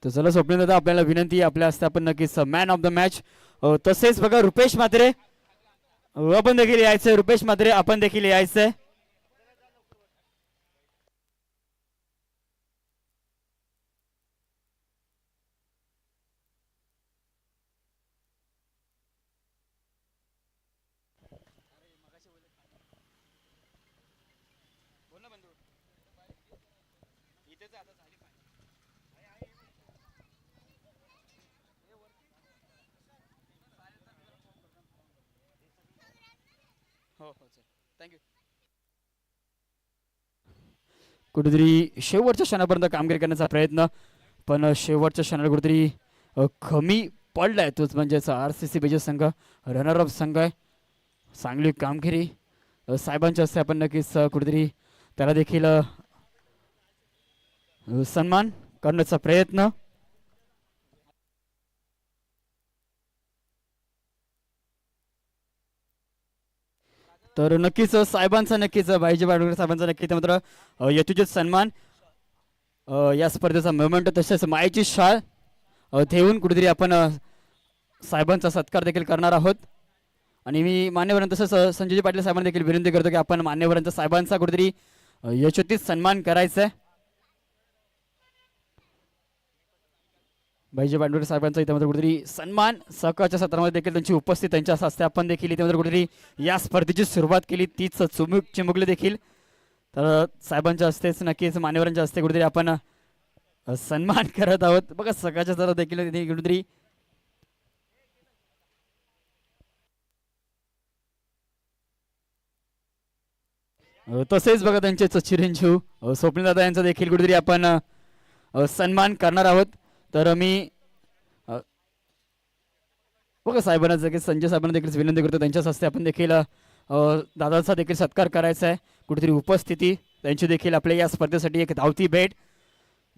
तर चला स्वप्नील दादा आपल्याला विनंती आहे, आपल्या हस्ते आपण नक्कीच मॅन ऑफ द मॅच तसेच बघा रुपेश म्हात्रे आपण देखील यायचंय. रुपेश म्हात्रे आपण देखील यायचंय. कुठेतरी शेवटच्या क्षणापर्यंत कामगिरी करण्याचा प्रयत्न, पण शेवटच्या क्षणाला कुठेतरी कमी पडलाय. तोच म्हणजेच RCC बेजे संघ रनर अप संघ आहे. चांगली कामगिरी साहेबांच्या हस्ते आपण नक्कीच कुठेतरी त्याला देखील सन्मान करण्याचा प्रयत्न. तर नक्कीच साहेबांचा नक्कीच भाईजी बाडगुडे साहेबांचा नक्कीच मात्र यथोचित सन्मान या स्पर्धेचा मोमेंट तसेच मायेची शाळ ठेवून कुठेतरी आपण साहेबांचा सत्कार देखील करणार आहोत. आणि मी मान्यवरांना तसंच संजयजी पाटील साहेबांना देखील विनंती करतो की आपण मान्यवरांचा साहेबांचा कुठेतरी यशोचित सन्मान करायचा आहे. भाईजी बांडुरे साहेबांचा इथे कुठेतरी सन्मान सकाळच्या सत्रामध्ये देखील त्यांची उपस्थिती त्यांच्या हस्ते आपण देखील इथे कुठेतरी या स्पर्धेची सुरुवात केली. तीच चिमुकले देखील तर साहेबांच्या हस्तेच नक्कीच मान्यवरांच्या हस्ते कुठेतरी आपण सन्मान करत आहोत. बघा सकाळच्या सत्रात देखील कुठेतरी तसेच बघा त्यांचे चिरंजीव स्वप्नील दादा यांचा देखील कुठेतरी आपण सन्मान करणार आहोत. तर मी बघा साहेबांना देखील संजय साहेबांना देखील विनंती करतो त्यांच्याच हस्ते आपण देखील दादाचा देखील सत्कार करायचा आहे. कुठेतरी उपस्थिती त्यांची देखील आपल्या या स्पर्धेसाठी एक धावती भेट.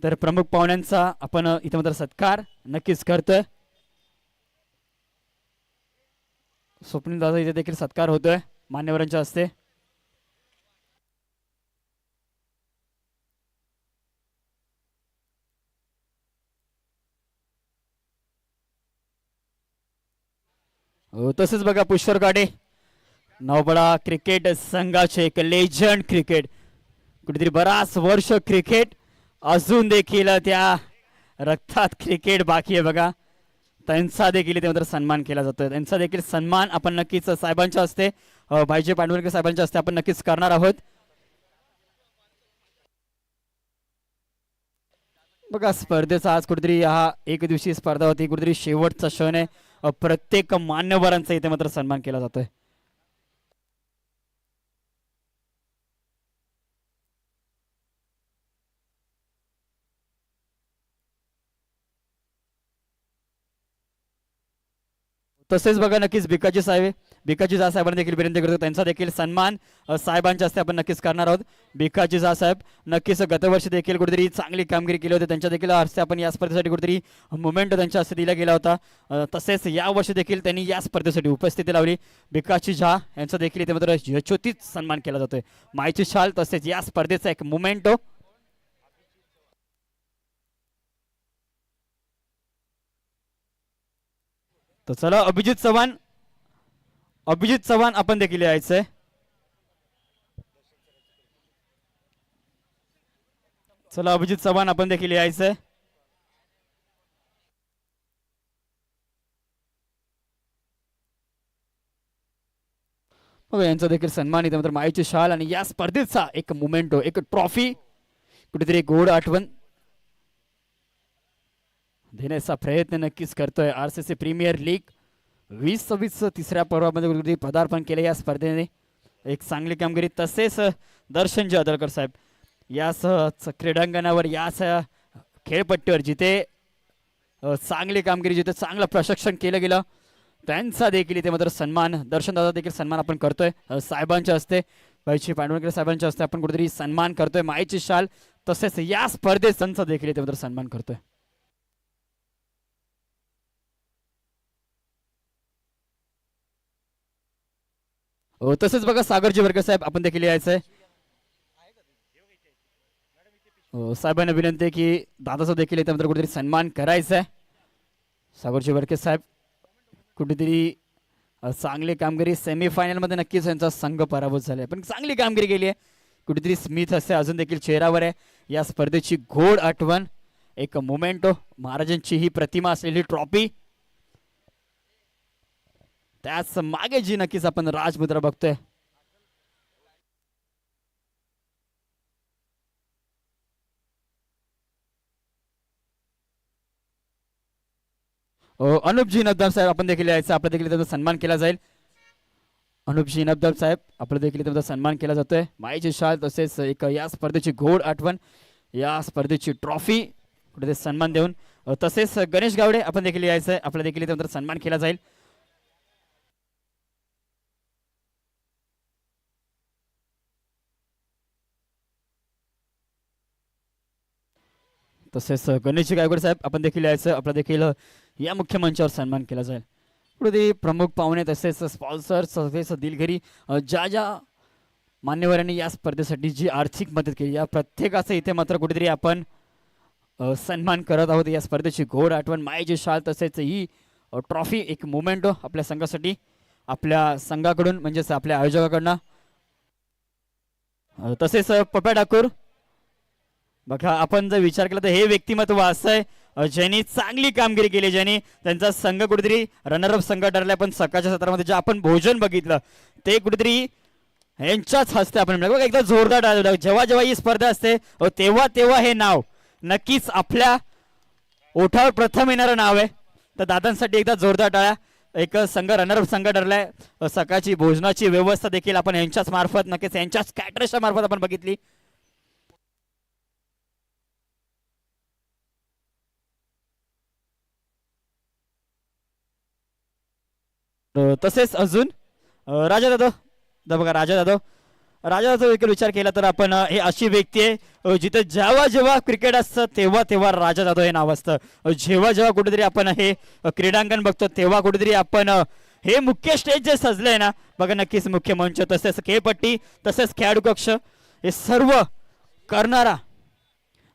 तर प्रमुख पाहुण्यांचा आपण इथे मात्र सत्कार नक्कीच करतोय. स्वप्नील दादा इथे देखील सत्कार होतोय मान्यवरांच्या हस्ते. तसेच बघा पुष्कर गाडे नवबडा क्रिकेट संघाचे एक लेजंड क्रिकेट कुठेतरी बराच वर्ष क्रिकेट अजून देखील त्या रक्तात क्रिकेट बाकी आहे बघा. त्यांचा देखील त्यानंतर सन्मान केला जातोय. त्यांचा देखील सन्मान आपण नक्कीच साहेबांच्या हस्ते भाईजी पांडुरंग साहेबांच्या हस्ते आपण नक्कीच करणार आहोत. बघा स्पर्धेचा आज कुठेतरी हा एक दिवसीय स्पर्धा होती. कुठेतरी शेवटचा क्षण आहे. प्रत्येक मान्यवरांचा इथे मात्र सन्मान केला जातोय. तसेच बघा नक्कीच भिकाजी जा साहेबांना देखील विनंती करतो त्यांचा देखील सन्मान साहेबांच्या हस्ते आपण नक्कीच करणार आहोत. भिकाजी जा साहेब नक्कीच गतवर्षी देखील कुठेतरी चांगली कामगिरी केली होती. त्यांच्या देखील हस्ते आपण या स्पर्धेसाठी कुठेतरी मुवमेंट त्यांच्या हस्ते दिला गेला होता. तसेच या वर्षी देखील त्यांनी या स्पर्धेसाठी उपस्थिती लावली. भिकाजी झा यांचा देखील इथे मात्र यशोचित सन्मान केला जातोय. मायची शाल तसेच या स्पर्धेचा एक मुवमेंटो. तर चला अभिजित चव्हाण आपण देखील यायचंय. चला अभिजित चव्हाण आपण देखील यायचंय. यांचा देखील सन्मान इथे मात्र मायेची शाल आणि या स्पर्धेचा एक मुमेंटो एक ट्रॉफी कुठेतरी गोड आठवण देण्याचा प्रयत्न नक्कीच करतोय. RCC प्रीमियर लीग 2026 तिसऱ्या पर्वामध्ये पदार्पण केले या स्पर्धेने. एक चांगली कामगिरी तसेच दर्शन जाधवकर साहेब याच क्रीडांगणावर याच खेळपट्टीवर जिथे चांगली कामगिरी जिथे चांगलं प्रशिक्षण केलं गेलं त्यांचा देखील इथे मात्र सन्मान दर्शन दादा देखील सन्मान आपण करतोय साहेबांच्या हस्ते. भाईजी पांडुरंग साहेबांच्या हस्ते आपण कुठेतरी सन्मान करतोय. मायेची शाल तसेच या स्पर्धेत त्यांचा देखील इथे मात्र सन्मान करतोय. तसेच बघा सागरजी वर्ग साहेब आपण देखील यायचंय. साहेबांना विनंती आहे की दादाचा देखील इथे मात्र कुठेतरी सन्मान करायचा आहे. सागरजी वरके साहेब कुठेतरी चांगली कामगिरी सेमीफायनलमध्ये नक्कीच यांचा संघ पराभूत झाला पण चांगली कामगिरी केली आहे. कुठेतरी स्मिथ असे अजून देखील चेहऱ्यावर आहे. या स्पर्धेची गोड आठवण एक मोमेंटो महाराजांची ही प्रतिमा असलेली ट्रॉफी त्याच मागे जी नक्कीच आपण राजमुद्रा बघतोय. अनुपजी नबदाब साहेब आपण देखील यायचं आपला देखील त्यांचा सन्मान केला जाईल. अनुपजी नबदाब साहेब आपला देखील त्यांचा सन्मान केला जातोय. माईची शाल तसेच एक या स्पर्धेची गोड आठवण या स्पर्धेची ट्रॉफी कुठे सन्मान देऊन तसेच गणेश गावडे आपण देखील यायचं आपला देखील त्यांचा सन्मान केला जाईल. तसेच गणेशजी गायकवाड साहेब आपण देखील यायचं आपला देखील या मुख्य मंचावर सन्मान केला जाईल. पुढे प्रमुख पाहुणे तसेच स्पॉन्सर तसेच दिलगिरी ज्या ज्या मान्यवरांनी या स्पर्धेसाठी जी आर्थिक मदत केली या प्रत्येकाचं इथे मात्र कुठेतरी आपण सन्मान करत आहोत. या स्पर्धेची गोड आठवण मायेची शाल तसेच ही ट्रॉफी एक मोमेंटो आपल्या संघासाठी आपल्या संघाकडून म्हणजेच आपल्या आयोजकाकडनं तसेच पप्या ठाकूर बघा आपण जर विचार केला तर हे व्यक्तिमत्व असं आहे ज्यांनी चांगली कामगिरी केली ज्यांनी त्यांचा संघ कुठेतरी रनरअप संघ ठरलाय पण सकाळच्या सत्रामध्ये जे आपण भोजन बघितलं ते कुठेतरी यांच्याच हस्ते आपण बघा एकदा जोरदार जेव्हा जेव्हा ही स्पर्धा असते तेव्हा तेव्हा हे नाव नक्कीच आपल्या ओठावर प्रथम येणारं नाव आहे. तर दादांसाठी एकदा जोरदार टाळ्या. एक संघ रनरअप संघ ठरलाय. सकाळची भोजनाची व्यवस्था देखील आपण यांच्याच मार्फत नक्कीच यांच्याच कॅटरसच्या मार्फत आपण बघितली. तसेच अजून राजा जाधव बघा राजा जाधव एक विचार केला तर आपण हे अशी व्यक्ती आहे जिथे जेव्हा जेव्हा क्रिकेट असतं तेव्हा तेव्हा राजा जाधव हे नाव असतं. जेव्हा जेव्हा कुठेतरी आपण हे क्रीडांगण बघतो तेव्हा कुठेतरी आपण हे मुख्य स्टेज जे सजलंय ना बघा नक्कीच मुख्य मंच तसेच खेळपट्टी तसेच खेळाडू कक्ष हे सर्व करणारा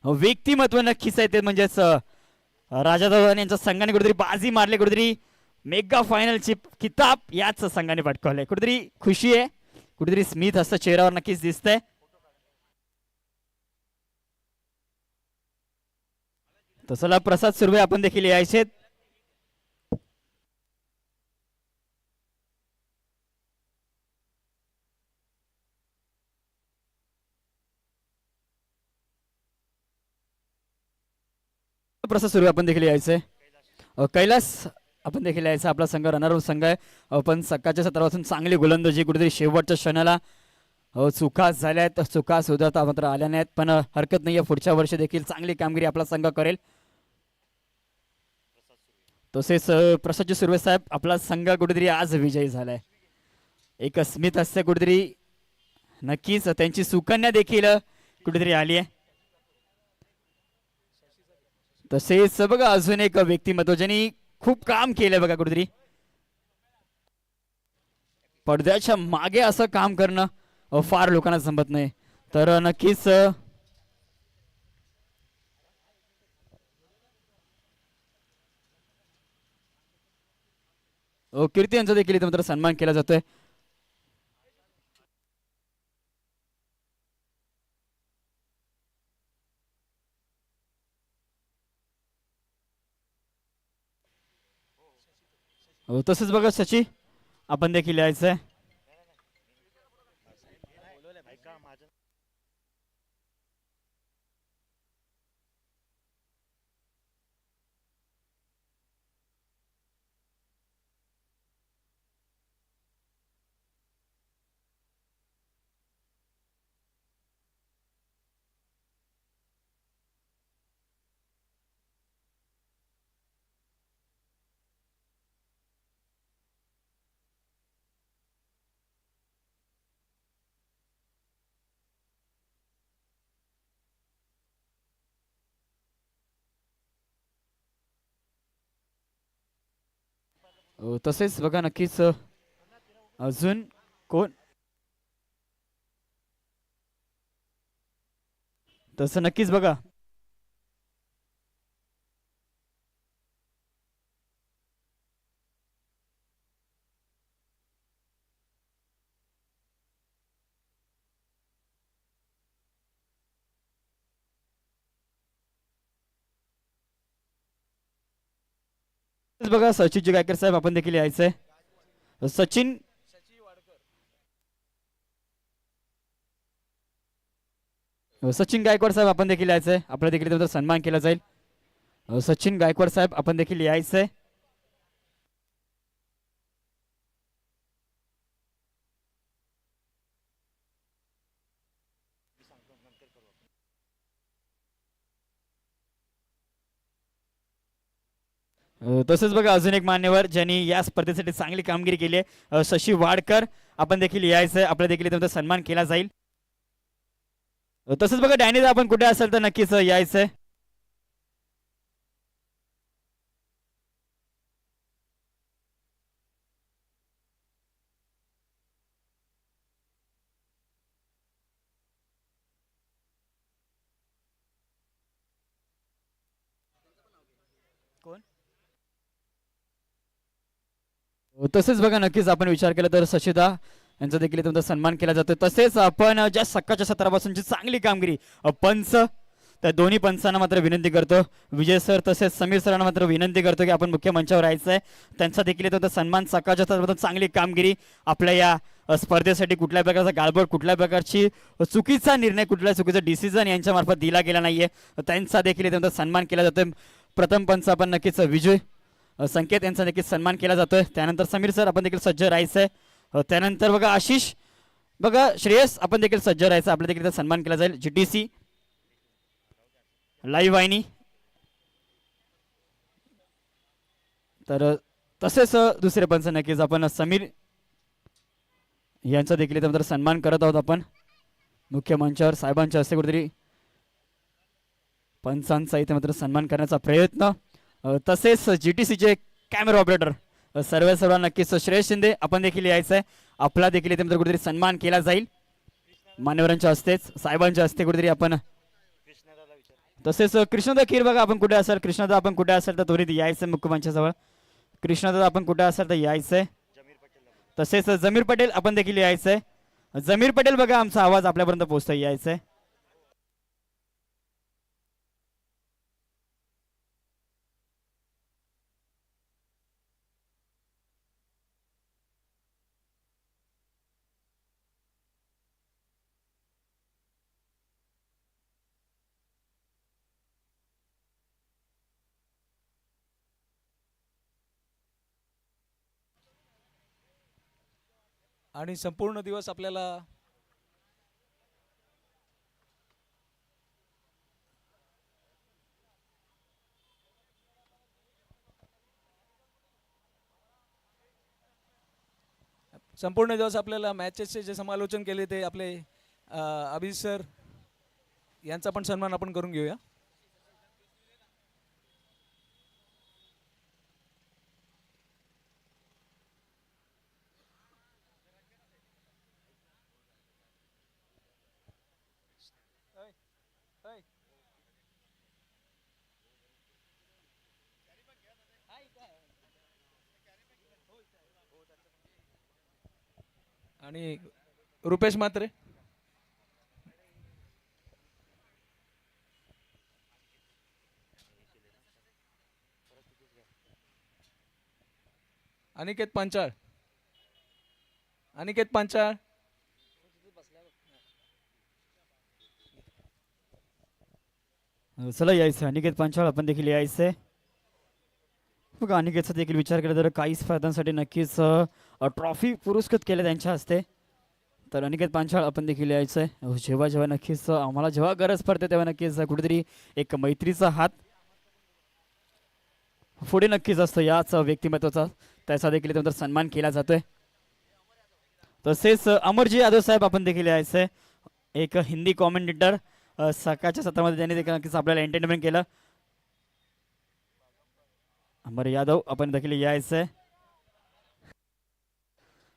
व्यक्तिमत्व नक्कीच आहे ते म्हणजेच राजा जाधव यांच्या संघाने कुठेतरी बाजी मारली कुठेतरी मेगा फायनलची किताब याच संघाने पटकावले. कुठेतरी खुशी आहे कुठेतरी स्मिथ असं चेहऱ्यावर नक्कीच दिसतंय. तसला प्रसाद सुर्वे आपण देखील यायचे. प्रसाद सुर्वे आपण देखील यायचे. कैलास आपण देखील यायचं आपला संघ रनरअप संघ आहे पण सकाळच्या सत्रापासून चांगली गोलंदाजी कुठेतरी शेवटच्या क्षणाला चुका झाल्या आहेत. चुका सुधारता मात्र आल्या नाहीत पण हरकत नाही आहे. पुढच्या वर्षी देखील चांगली कामगिरी आपला संघ करेल. तसेच प्रसादजी सुर्वे साहेब आपला संघ कुठेतरी आज विजयी झालाय. एक स्मिथ हास्य कुठेतरी नक्कीच त्यांची सुकन्या देखील कुठेतरी आली आहे. तसेच बघा अजून एक व्यक्तिमत्व ज्यांनी खूप काम केलंय बघा कुठेतरी पडद्याच्या मागे असं काम करणं फार लोकांना जमत नाही. तर नक्कीच कीर्ती यांचा देखील इथे मात्र सन्मान केला जातोय. तसंच बघा शची आपण देखील यायचंय. तसेच बघा नक्कीच अजून कोण तसं नक्कीच बघा. बघा सचिनजी गायकर साहेब आपण देखील यायचंय. सचिन सचिन गायकवाड साहेब आपण देखील यायचंय. आपला देखील त्यांचा सन्मान केला जाईल. सचिन गायकवाड साहेब आपण देखील यायचंय. तसंच बघा अजून एक मान्यवर ज्यांनी या स्पर्धेसाठी चांगली कामगिरी केली आहे, शशी वाडकर आपण देखील यायचंय. आपल्या देखील त्यांचा सन्मान केला जाईल. तसंच बघा डॅनी आपण कुठे असेल तर नक्कीच यायचंय. कोण तसेच बघा नक्कीच आपण विचार केला तर शशिदा यांचा देखील तुमचा सन्मान केला जातो. तसेच आपण ज्या सकाळच्या सत्रापासूनची चांगली कामगिरी पंच त्या दोन्ही पंचांना मात्र विनंती करतो, विजय सर तसेच समीर सरांना मात्र विनंती करतो की आपण मुख्य मंचावर यायचं आहे. त्यांचा देखील तो सन्मान सकाळच्या सत्रापासून चांगली कामगिरी आपल्या या स्पर्धेसाठी कुठल्या प्रकारचा गाळबोट कुठल्या प्रकारची चुकीचा निर्णय कुठल्या चुकीचा डिसिजन यांच्या मार्फत दिला गेला नाहीये, त्यांचा देखील त्यांचा सन्मान केला जातो. प्रथम पंच आपण नक्कीच विजय संकेत यांचा देखील सन्मान केला जातोय. त्यानंतर समीर सर आपण देखील सज्ज राहायचंय. त्यानंतर बघा आशिष बघा श्रेयस आपण देखील सज्ज राहायचं. आपल्या देखील सन्मान केला जाईल. जीटीसी लाईव्ह वाहिनी तर तसेच दुसरे पंच नक्कीच आपण समीर यांचा देखील सन्मान करत आहोत. आपण मुख्य मंचावर साहेबांच्या हस्ते कुठेतरी पंचांचा इथे मात्र सन्मान करण्याचा प्रयत्न. तसेच जीटीसीचे कॅमेरा ऑपरेटर सर्व नक्कीच श्रेयस शिंदे आपण देखील यायचं आहे. आपला देखील इथे कुठेतरी सन्मान केला जाईल मान्यवरांच्या हस्तेच साहेबांच्या हस्ते कुठेतरी आपण. तसेच कृष्णदा खीर बघा आपण कुठे असाल. कृष्णदा आपण कुठे असाल तर त्वरित यायचं मुख्य मंचाजवळ. कृष्णदा आपण कुठे असाल तर यायचंय. तसेच जमीर पटेल आपण देखील यायचंय. जमीर पटेल बघा आमचा आवाज आपल्यापर्यंत पोहोचतोय यायचंय. आणि संपूर्ण दिवस आपल्याला मॅचेसचे जे समालोचन केले ते आपले अभिजित सर यांचा पण सन्मान आपण करून घेऊया. आणि रुपेश म्हात्रे अनिकेत पांचाळ चला यायचं. अनिकेत पांचाळ आपण देखील यायचंय. बघा अनिकेतचा देखील विचार केला तर काही स्पर्धांसाठी नक्कीच ट्रॉफी पुरस्कृत केले त्यांच्या हस्ते. तर अनिकेत पांचाळ आपण देखील यायचंय. जेव्हा जेव्हा नक्कीच आम्हाला जेव्हा गरज पडते तेव्हा नक्कीच कुठेतरी एक मैत्रीचा हात पुढे नक्कीच असतो याच व्यक्तिमत्वाचा. त्याचा देखील त्यानंतर सन्मान केला जातोय. तसेच अमरजी यादव साहेब आपण देखील यायचंय. एक हिंदी कॉमेंटेटर सकाळच्या सत्रामध्ये त्यांनी देखील नक्कीच आपल्याला एंटरटेनमेंट केलं. अमर यादव आपण देखील यायचंय.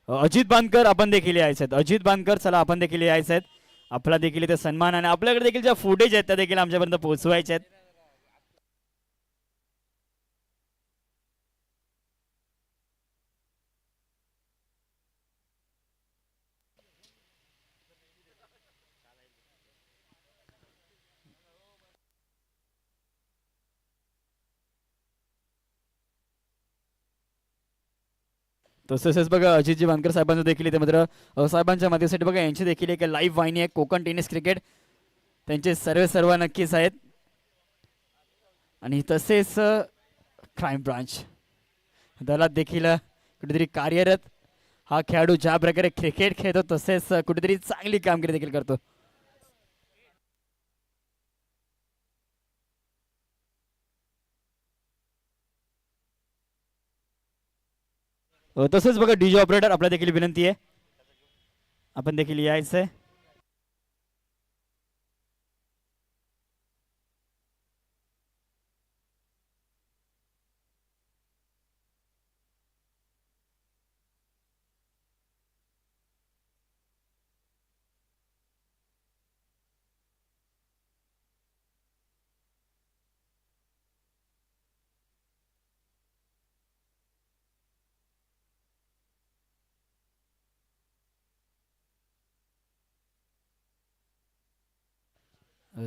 अजित बांदकर आपण देखील यायचे आहेत. अजित बांदकर चला आपण देखील यायचे आहेत. आपला देखील इथे सन्मान आणि आपल्याकडे देखील ज्या फुटेज आहेत त्या देखील आमच्यापर्यंत पोहोचवायच्या आहेत. तसेच बघा अजितजी वानकर साहेबांचं देखील इथे मात्र साहेबांच्या माध्यमासाठी बघा यांची देखील एक लाईव्ह वाहिनी आहे कोकण टेनिस क्रिकेट. त्यांचे सर्व नक्कीच आहेत. आणि तसेच क्राईम ब्रांच दलात देखील कुठेतरी कार्यरत हा खेळाडू ज्या प्रकारे क्रिकेट खेळतो तसेच कुठेतरी चांगली कामगिरी देखील करतो. तसेच बघा डीजे ऑपरेटर आपला देखील विनंती आहे आपण देखील यायचं आहे.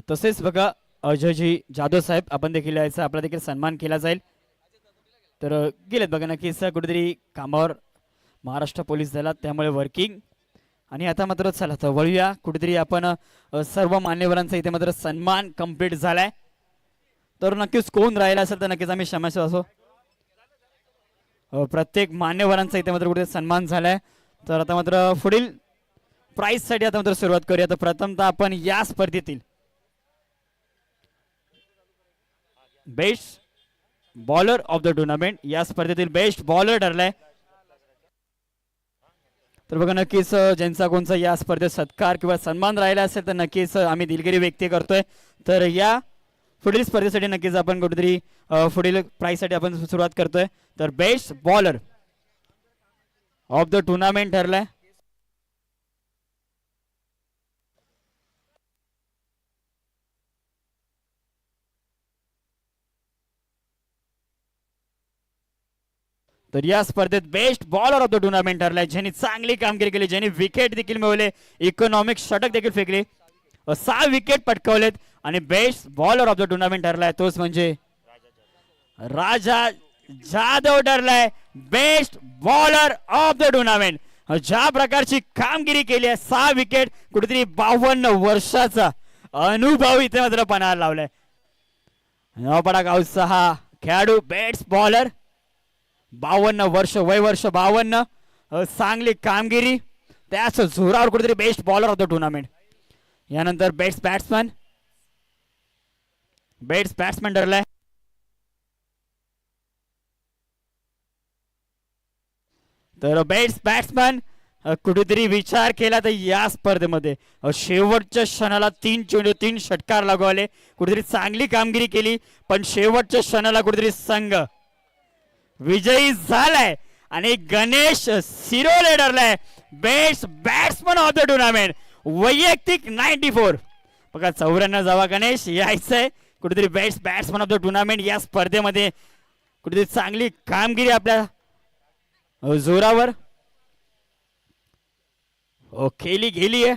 तसेच बघा अजयजी जाधव साहेब आपण देखील यायचं आपला देखील सन्मान केला जाईल. तर गेलेत बघा नक्कीच कुठेतरी कामावर महाराष्ट्र पोलीस दलात त्यामुळे वर्किंग. आणि आता मात्र चला तर वळूया कुठेतरी आपण सर्व मान्यवरांचा इथे मात्र सन्मान कंप्लीट झालाय. तर नक्कीच कोण राहिला असेल तर नक्कीच आम्ही क्षमाशील असो. प्रत्येक मान्यवरांचा इथे मात्र कुठे सन्मान झालाय. तर आता मात्र पुढील प्राइज साठी आता मात्र सुरुवात करूया. तर प्रथमतः आपण या स्पर्धेतील best bowler of the tournament या स्पर्धेतील बेस्ट बॉलर ठरलाय. तर बघा नक्कीच ज्यांचा कोणचा या स्पर्धेत सत्कार किंवा सन्मान राहिला असेल तर नक्कीच आम्ही दिलगिरी व्यक्त करतोय. तर या पुढील स्पर्धेसाठी नक्कीच आपण कुठेतरी पुढील प्राइज साठी आपण सुरुवात करतोय. तर best bowler of the tournament ठरलाय. तर या स्पर्धेत best bowler of the tournament ठरलाय ज्यांनी चांगली कामगिरी केली ज्यांनी विकेट देखील मिळवले इकॉनॉमिक षटक देखील फेकले 6 विकेट पटकावलेत आणि best bowler of the tournament ठरलाय तोच म्हणजे राजा जाधव ठरलाय best bowler of the tournament. ज्या प्रकारची कामगिरी केली आहे 6 विकेट कुठेतरी 52 वर्षाचा अनुभव इथे मात्र पणाला लावलाय. नवपाडा गावचा हा खेळाडू बेस्ट बॉलर 52 वर्ष वय वर्ष 52 चांगली कामगिरी त्याच जोरावर कुठेतरी best bowler of the tournament. यानंतर बेस्ट बॅट्समॅन ठरलाय. तर बेस्ट बॅट्समॅन कुठेतरी विचार केला तर या स्पर्धेमध्ये शेवटच्या क्षणाला 3 चेंडू 3 षटकार लगवले कुठेतरी चांगली कामगिरी केली पण शेवटच्या क्षणाला कुठेतरी संघ विजयी झालाय आणि गणेश सिरोले ठरलाय best batsman of the tournament वैयक्तिक 94. बघा 94 जावा गणेश यायचंय कुठेतरी best batsman of the tournament या स्पर्धेमध्ये कुठेतरी चांगली कामगिरी आपल्या जोरावर केली गेली आहे.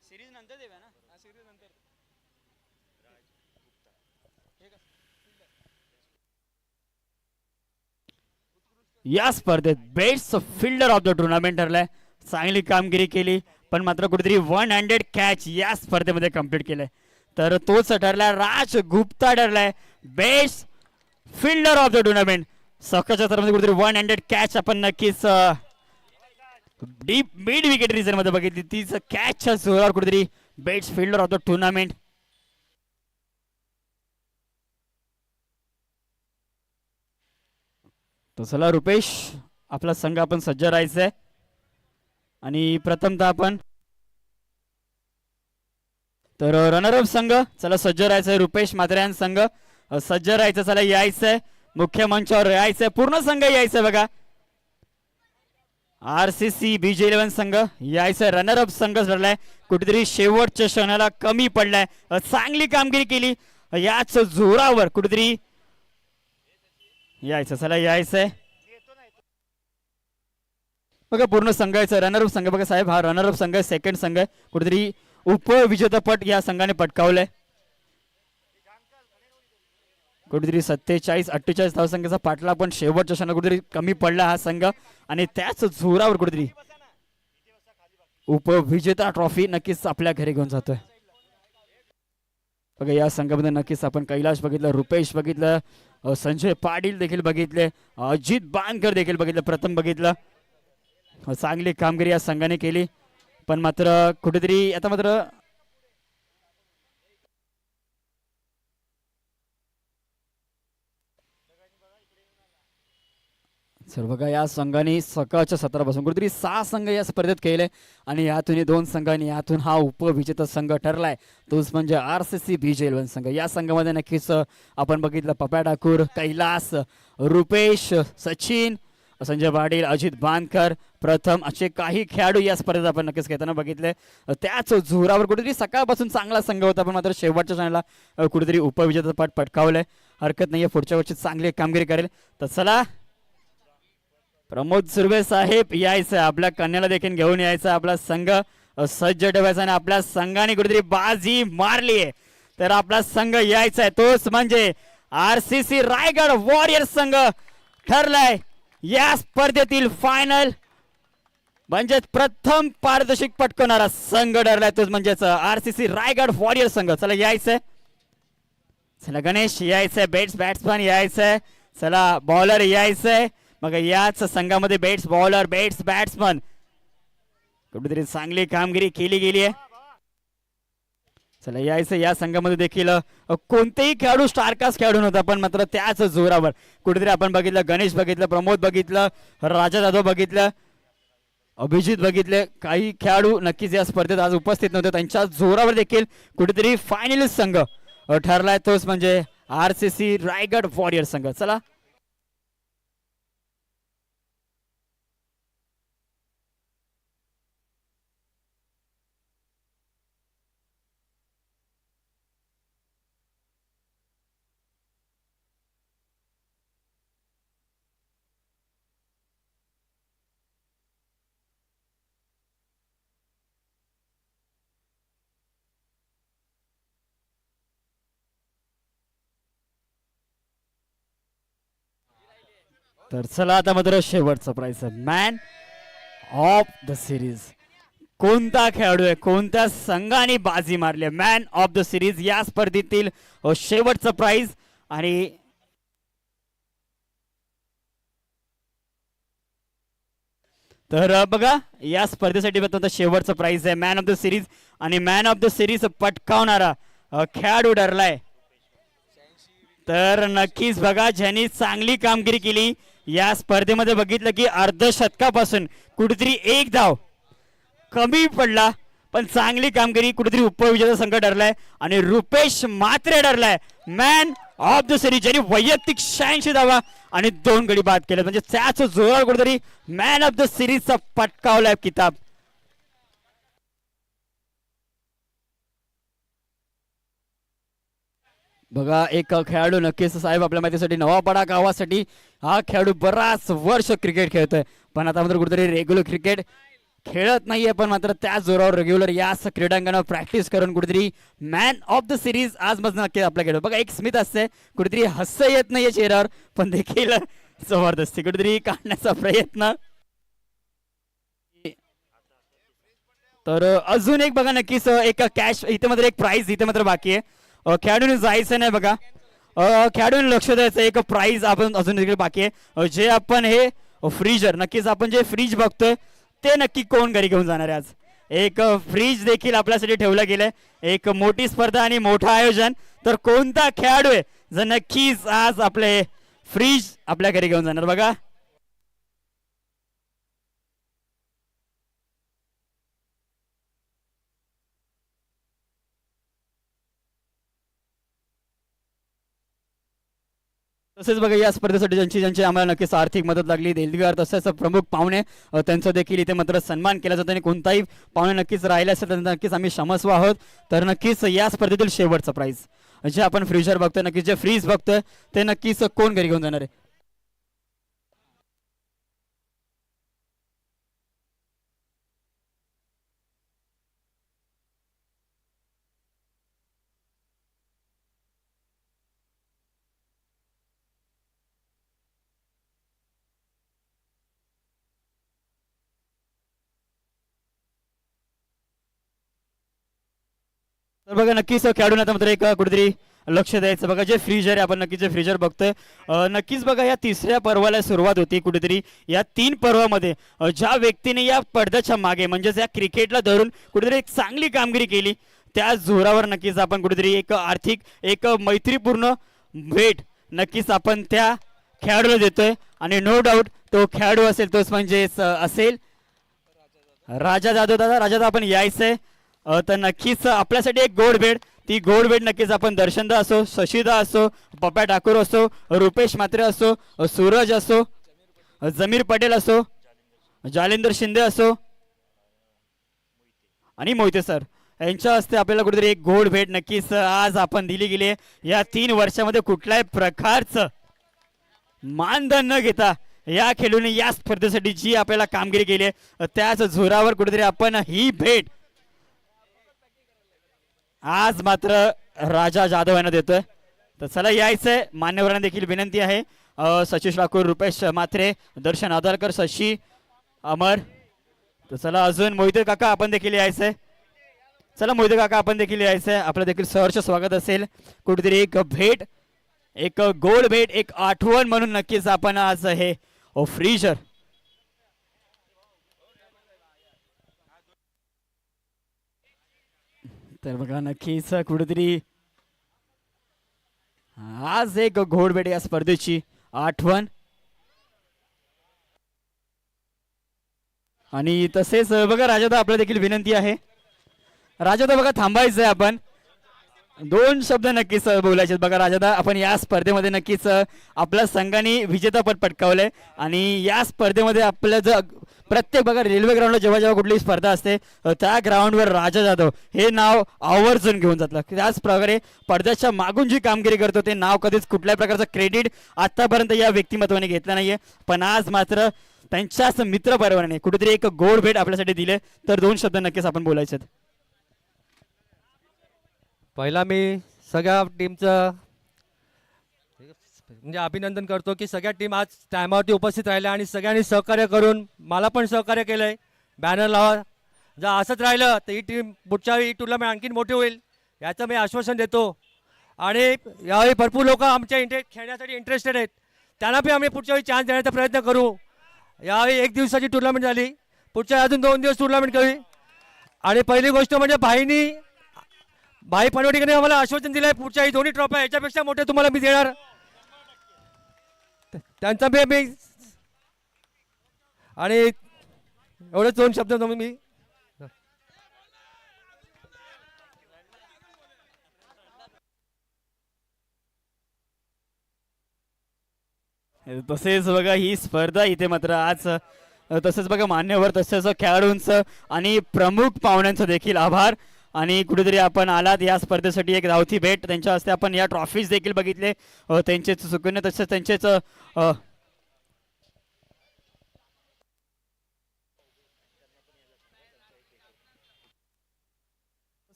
सिरीज नंतर देऊया ना सिरीज नंतर या स्पर्धेत best fielder of the tournament ठरलाय. चांगली कामगिरी केली पण मात्र कुठेतरी 100 कॅच या स्पर्धेमध्ये कंप्लीट केलंय. तर तोच ठरलाय राज गुप्ता ठरलाय best fielder of the tournament. सकाळच्या तरमध्ये कुठेतरी 100 कॅच आपण नक्कीच डीप मिड विकेट रिझन मध्ये बघितली तीच कॅचच्या जोरावर कुठेतरी best fielder of the tournament. तो चला रुपेश आपला संघ आपण सज्ज राहायचंय आणि प्रथमतः आपण तर रनरअप संघ चला सज्ज राहायचंय. रुपेश म्हात्रे संघ सज्ज राहायचं. चला यायचंय मुख्य मंचावर यायचंय. पूर्ण संघ यायचंय बघा. RCC BJ11 संघ यायचं. रनरअप संघ ठरलाय. कुठेतरी शेवटच्या क्षणाला कमी पडलाय. चांगली कामगिरी केली याच जोरावर कुठेतरी यायचं. चला यायचंय बघा. पूर्ण संघ यायचं. रनरअप संघ बघा साहेब. हा रनरअप संघ सेकंड संघ आहे. कुठेतरी उपविजेतेपद या संघाने पटकावलंय. कुठेतरी 47-48 धावसंख्येचा पाठला पण शेवटच्या क्षणाला कुठेतरी कमी पडला हा संघ आणि त्याच जोरावर कुठेतरी उपविजेता ट्रॉफी नक्कीच आपल्या घरी घेऊन जातोय. बघा या संघामध्ये नक्कीच आपण कैलाश बघितलं, रुपेश बघितलं, संजय पाटील देखील बघितले, अजित बांधकर देखील बघितलं, प्रथम बघितलं. चांगली कामगिरी या संघाने केली पण मात्र कुठेतरी आता मात्र सर बघा या संघाने सकाळच्या सत्रापासून कुठेतरी 6 संघ या स्पर्धेत खेळले आणि यातून 2 संघांनी यातून हा उपविजेता संघ ठरलाय. तोच म्हणजे RCC BJ11 संघ. या संघामध्ये नक्कीच आपण बघितलं पप्या ठाकूर, कैलास, रुपेश, सचिन, संजय पाटील, अजित बांधकर, प्रथम असे काही खेळाडू या स्पर्धेत आपण नक्कीच खेळताना बघितले. त्याच जोरावर कुठेतरी सकाळपासून चांगला संघ होता पण मात्र शेवटच्या क्षणाला कुठेतरी उपविजेतेपद पटकावलंय. हरकत नाहीये, पुढच्या वर्षी चांगली कामगिरी करेल. तर चला प्रमोद सुर्वे साहेब यायचं. आपल्या कन्याला देखील घेऊन यायचं. आपला संघ सज्ज ठेवायचा आणि आपल्या संघाने कुठेतरी बाजी मारली आहे तर आपला संघ यायचा आहे. तोच म्हणजे RCC रायगड वॉरियर संघ ठरलाय या स्पर्धेतील फायनल म्हणजे प्रथम पारितोषिक पटकवणारा संघ ठरलाय. तोच म्हणजेच RCC रायगड वॉरियर संघ. चला यायचंय. चला गणेश यायचंय. बॅट्समॅन यायचंय. चला बॉलर यायचंय. मग याच संघामध्ये बॉलर बॅट्समन कुठेतरी चांगली कामगिरी केली गेली आहे. चला यायचं. या संघामध्ये देखील कोणतेही खेळाडू स्टारकास्ट खेळाडू नव्हता पण मात्र त्याच जोरावर कुठेतरी आपण बघितलं गणेश बघितलं, प्रमोद बघितलं, राजा जाधव बघितलं, अभिजित बघितले. काही खेळाडू नक्कीच या स्पर्धेत आज उपस्थित नव्हते. त्यांच्या जोरावर देखील कुठेतरी फायनलिस्ट संघ ठरलाय. तोच म्हणजे RCC रायगड वॉरियर संघ. चला तर चला आता मात्र शेवटचं price man of the series. कोणता खेळाडू आहे, कोणत्या संघाने बाजी मारली? मॅन ऑफ द सिरीज या स्पर्धेतील शेवटचं प्राइज. आणि तर बघा या स्पर्धेसाठी शेवटचं प्राइज आहे मॅन ऑफ द सिरीज आणि मॅन ऑफ द सिरीज पटकावणारा खेळाडू ठरलाय. तर नक्कीच बघा ज्यांनी चांगली कामगिरी केली या स्पर्धेमध्ये बघितलं की अर्धशतकापासून कुठेतरी 1 धाव कमी पडला पण चांगली कामगिरी कुठेतरी उपविजेता संघ ठरलाय आणि रुपेश म्हात्रे ठरलाय मॅन ऑफ द सिरीज ज्यांनी वैयक्तिक 86 धावा आणि 2 गडी बाद केले. म्हणजे त्याच जोरावर कुठेतरी मॅन ऑफ द सिरीजचा पटकावलाय किताब. बघा एक खेळाडू नक्कीच साहेब आपल्या माहितीसाठी नवापाडा गावासाठी हा खेळाडू बराच वर्ष क्रिकेट खेळतोय पण आता मात्र कुठेतरी रेग्युलर क्रिकेट खेळत नाहीये पण मात्र त्या जोरावर रेग्युलर याच क्रीडांगणावर प्रॅक्टिस करून कुठेतरी मॅन ऑफ द सिरीज आज मज नक्की आपल्याकडे. बघा एक स्मित असते कुठेतरी हास्य येत नाहीये चेहऱ्यावर पण देखील जबरदस्ती कुठेतरी काढण्याचा प्रयत्न. तर अजून एक बघा नक्कीच एक कॅश इथे मात्र एक प्राइज इथे मात्र बाकी आहे. खेळाडूने जायचं नाही बघा खेळाडूने लक्ष द्यायचं. एक प्राइज आपण अजून देखील बाकी आहे जे आपण हे फ्रीजर नक्कीच आपण जे फ्रीज बघतोय ते नक्की कोण घरी घेऊन जाणार आहे. आज एक फ्रीज देखील आपल्यासाठी ठेवलं गेलंय. एक मोठी स्पर्धा आणि मोठं आयोजन. तर कोणता खेळाडू आहे जर नक्कीच आज आपले फ्रीज आपल्या घरी घेऊन जाणार बघा. तसेच बघा या स्पर्धेसाठी ज्यांची आम्हाला नक्कीच आर्थिक मदत लागली देणगीदार तसेच प्रमुख पाहुणे त्यांचा देखील इथे मात्र सन्मान केला जातो आणि कोणताही पाहुणे नक्कीच राहिले असेल तर नक्कीच आम्ही क्षमस्व आहोत. तर नक्कीच या स्पर्धेतील शेवटचं प्राईज जे आपण फ्रीजर बघतोय नक्कीच जे फ्रीज बघतोय ते नक्कीच कोण घरी घेऊन जाणार आहे. तर बघा नक्कीच खेळाडूंना आता मात्र एक कुठेतरी लक्ष द्यायचं बघा जे फ्रीजर आहे आपण नक्कीच जे फ्रीजर बघतोय नक्कीच बघा या तिसऱ्या पर्वाला सुरुवात होती कुठेतरी या 3 पर्वामध्ये ज्या व्यक्तीने या पडद्याच्या मागे म्हणजेच या क्रिकेटला धरून कुठेतरी एक चांगली कामगिरी केली त्या जोरावर नक्कीच आपण कुठेतरी एक आर्थिक एक मैत्रीपूर्ण भेट नक्कीच आपण त्या खेळाडूला देतोय आणि नो डाऊट तो खेळाडू असेल तोच म्हणजे असेल राजा जाधव. दादा राजा दादा आपण यायचंय तर नक्कीच आपल्यासाठी एक गोड भेट ती गोड भेट नक्कीच आपण दर्शनदा असो शशीदा असो पप्या ठाकूर असो रुपेश म्हात्रे असो सूरज असो जमीर पटेल असो जालिंदर शिंदे असो आणि मोहिते सर यांच्या हस्ते आपल्याला कुठेतरी एक गोड भेट नक्कीच आज आपण दिली गेली आहे. या 3 वर्षामध्ये कुठल्याही प्रकारचं मानधन न घेता या खेळूने या स्पर्धेसाठी जी आपल्याला कामगिरी केली आहे त्याच जोरावर कुठेतरी आपण ही भेट आज मात्र राजा जाधव यांना देतोय. तर चला यायचंय मान्यवरांना देखील विनंती आहे सचिश ठाकूर रुपेश म्हात्रे दर्शन आदारकर शशी अमर. तर चला अजून मोहिते काका आपण देखील यायचंय. चला मोहिते काका आपण देखील यायचंय आपलं देखील सहर्ष स्वागत असेल. कुठेतरी एक भेट एक गोड भेट एक आठवण म्हणून नक्कीच आपण आज हे फ्रीजर तर बघा नक्कीच कुठेतरी आज एक घोडबेट या स्पर्धेची आठवण आणि तसेच बघा राजादा आपल्याला देखील विनंती आहे राजादा बघा थांबायचं आहे आपण 2 शब्द नक्कीच बोलायचे बघा राजादा आपण या स्पर्धेमध्ये नक्कीच आपल्या संघाने विजेतापद पटकावलंय आणि या स्पर्धेमध्ये आपल्या जर प्रत्येक बघा रेल्वे ग्राउंडला जेव्हा जेव्हा कुठली स्पर्धा असते त्या ग्राउंडवर राजा जाधव हे नाव आवर्जून घेऊन जातं. त्याच प्रकारे पडद्याच्या मागून जी कामगिरी करतो ते नाव कधीच कुठल्याही प्रकारचं क्रेडिट आतापर्यंत या व्यक्तिमत्वाने घेतलं नाहीये पण आज मात्र त्यांच्याच मित्र परिवाराने कुठेतरी एक गोड भेट आपल्यासाठी दिले. तर 2 शब्द नक्कीच आपण बोलायचे. पहिला मी सगळ्या टीमचं म्हणजे अभिनंदन करतो की सगळ्या टीम आज टायमावरती उपस्थित राहिल्या आणि सगळ्यांनी सहकार्य करून मला पण सहकार्य केलं आहे. बॅनर लावा जर असंच राहिलं तर ही टीम पुढच्या वेळी टुर्नामेंट आणखीन मोठी होईल याचं मी आश्वासन देतो. आणि यावेळी भरपूर लोक आमच्या खेळण्यासाठी इंटरेस्टेड आहेत त्यांना पण आम्ही पुढच्या वेळी चान्स देण्याचा प्रयत्न करू. यावेळी 1 दिवसाची टुर्नामेंट झाली पुढच्या अजून 2 दिवस टुर्नामेंट करू. आणि पहिली गोष्ट म्हणजे भाई पनवटीकरने आम्हाला आश्वासन दिलं आहे पुढच्या 2 ट्रॉफ्या याच्यापेक्षा मोठे तुम्हाला मी देणार त्यांचा मी आणि एवढेच 2 शब्द मी तसेच बघा ही स्पर्धा इथे मात्र आज तसेच बघा मान्यवर तसेच खेळाडूंचं आणि प्रमुख पाहुण्यांचं देखील आभार. आणि कुठेतरी आपण आलात या स्पर्धेसाठी एक धावती भेट त्यांच्या हस्ते आपण या ट्रॉफीज देखील बघितले त्यांचेच सुकन्य तसेच त्यांचेच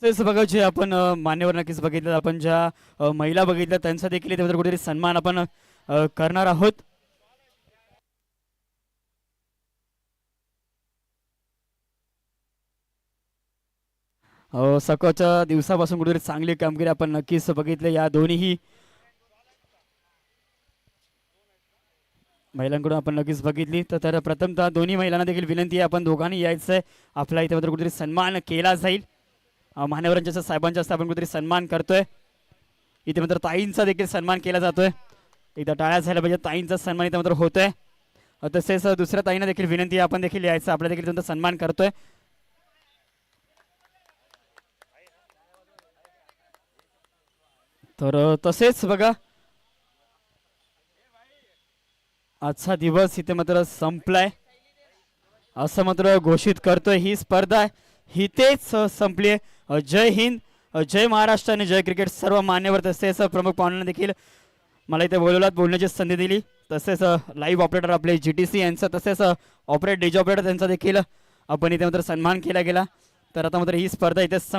तसेच बघा जे आपण मान्यवर नक्कीच बघितलं आपण ज्या महिला बघितल्या त्यांचा देखील इथे कुठेतरी सन्मान आपण करणार आहोत. सकाळच्या दिवसापासून कुठेतरी चांगली कामगिरी आपण नक्कीच बघितले या दोन्ही महिलांकडून आपण नक्कीच बघितली. तर प्रथमतः दोन्ही महिलांना देखील विनंती आहे आपण दोघांनी यायचंय आपला इथे मात्र कुठेतरी सन्मान केला जाईल. मान्यवरांच्या साहेबांच्या हस्ते आपण कुठेतरी सन्मान करतोय. इथे मात्र ताईंचा देखील सन्मान केला जातोय. एकदा टाळ्या झाल्या पाहिजे ताईंचा सन्मान इथे मात्र होतोय. तसेच दुसऱ्या ताईंना देखील विनंती आहे आपण देखील यायचं आपल्या देखील त्यांचा सन्मान करतोय. तर तसेच बघा आजचा दिवस इथे मात्र संपलाय असं मात्र घोषित करतोय. ही स्पर्धा इथेच संपली आहे. जय हिंद, जय महाराष्ट्र आणि जय क्रिकेट. सर्व मान्यवर तसेच प्रमुख पाहुण्यांना देखील मला इथे बोलण्याची संधी दिली. तसेच लाईव्ह ऑपरेटर आपले GTC यांचा तसेच डीजे ऑपरेटर त्यांचा देखील आपण इथे मात्र सन्मान केला गेला. तर आता मात्र ही स्पर्धा इथे संपली.